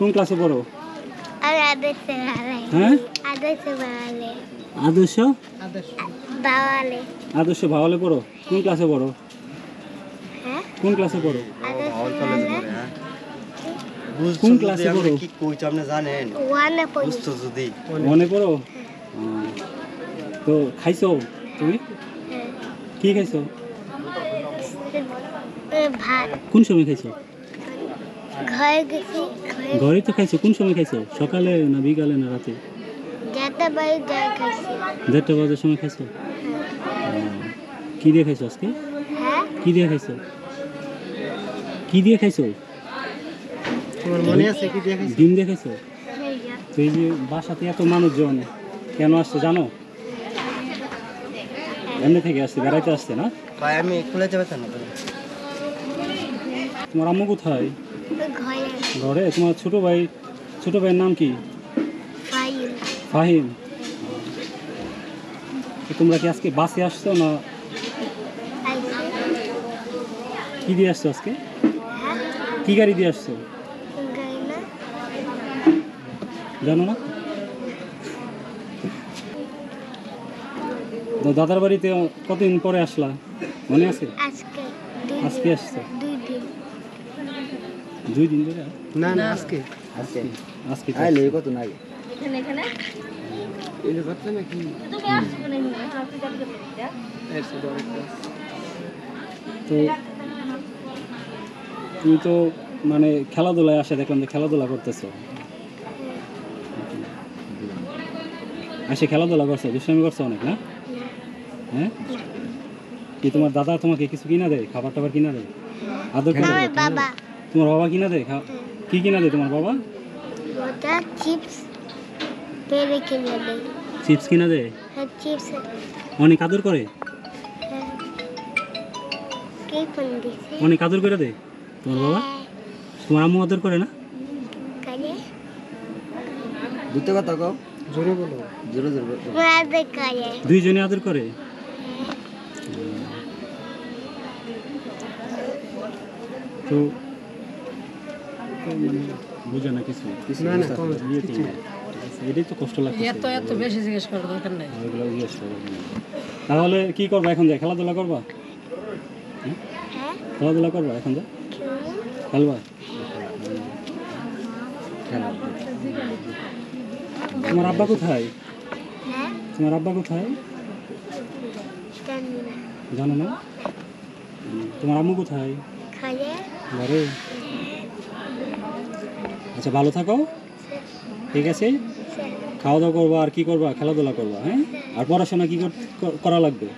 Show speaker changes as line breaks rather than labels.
কোন ক্লাসে পড়ো?
আর আদর্শে বাওয়ালে।
হ্যাঁ
আদর্শে বাওয়ালে।
আদর্শ
বাওয়ালে।
আদর্শ ভাওয়ালে পড়ো। কোন ক্লাসে পড়ো?
হ্যাঁ
কোন ক্লাসে পড়ো?
আদর্শে বাওয়ালে।
কোন ক্লাসে পড়ো?
কি কইছ আপনি জানেন?
ওয়ানে পড়ি।
বুঝছো যদি
মনে পড়ো? তো খাইছো তুমি?
হ্যাঁ।
কি খাইছো?
ভাত
কোন সময় খাইছো?
ঘরে গেছি
ঘরে তো খাইছো। কোন সময় খাইছো? সকালে না বিকালে না রাতে?
যাতে বাড়ি যা খাইছি।
1:30 বাজার সময় খাইছো? কি দিয়ে খাইছো আজকে?
হ্যাঁ
কি দিয়ে খাইছো? কি দিয়ে খাইছো?
তোমার মনে আছে কি দেখেছি?
ডিম দিয়ে খাইছো? তো এই যে বাসাতে এত মানুষজন কেন আসছে জানো? এমনি থেকে আসছে, বেড়াইতে আসছে না?
ভাই আমি খুলে যাবে না
তোমার আম্মু কোথায়?
ঘরে
ঘরে। তোমার ছোট ভাইয়ের নাম কি?
ফাইল
ফাহিম। তো তোমরা কি আজকে বাসে আসছো না
আইছি।
কি দিয়ে আসছো আজকে?
হ্যাঁ
কি গাড়ি দিয়ে আসছো
গাই না
জানো না? তো দাদার বাড়িতে কতদিন পরে আসলা মনে আছে?
আজকে
আজকে আসছো?
2 দিন
2 দিন ধরে?
না না আজকে আজকে
আজকে তো
আইলে
আসছো।
কত না আগে
এখানে
এলে কত নাকি
তুমি আসছো না
তো তুমি তো মানে খেলাধুলায় আসে দেখলাম যে খেলাধুলা করতেছো। আসে খেলাধুলা করছো, দুষ্টামি করছো অনেক না? হ্যাঁ কি তোমার দাদা তোমাকে কিছু কিনা দেয়? খাবার টাবার কিনা দেয়? আদর করে?
আমার বাবা
তোমার বাবা কিনা দেয়? কি কিনা দেয় তোমার বাবা?
ওটা চিপস পেরে কিনে দেয়।
চিপস কিনা দেয়?
হ্যাঁ চিপস
অনেক আদর করে?
হ্যাঁ কে ফোন দিছে?
অনেক আদর করে দেয় তোমার বাবা? তোমার আম্মু আদর করে না?
কানে
দুটো কথা কও জোরে বলো জোরে জোরে বলো
মাঝে করে
দুইজনে আদর করে? তো তো মানে বুঝে না কিছু
না না কম
এটাই তো কষ্ট লাগছে।
এত বেশি জিজ্ঞেস করার দরকার নেই।
ওইগুলো জিজ্ঞেস করবো না। তাহলে কি করবা এখন? যায় খেলাধুলা করবা?
হ্যাঁ
খেলাধুলা করবা এখন? যা খেলবা? তোমার আব্বা কোথায়?
হ্যাঁ
তোমার আব্বা কোথায়
জানি না
জানো না? তোমার আম্মু কোথায়?
খালে
ঘরে। আচ্ছা ভালো থাকো, ঠিক আছে? খাওয়া দাওয়া করবা আর কি করবা? খেলাধুলা করবা, হ্যাঁ? আর পড়াশোনা কি করা লাগবে?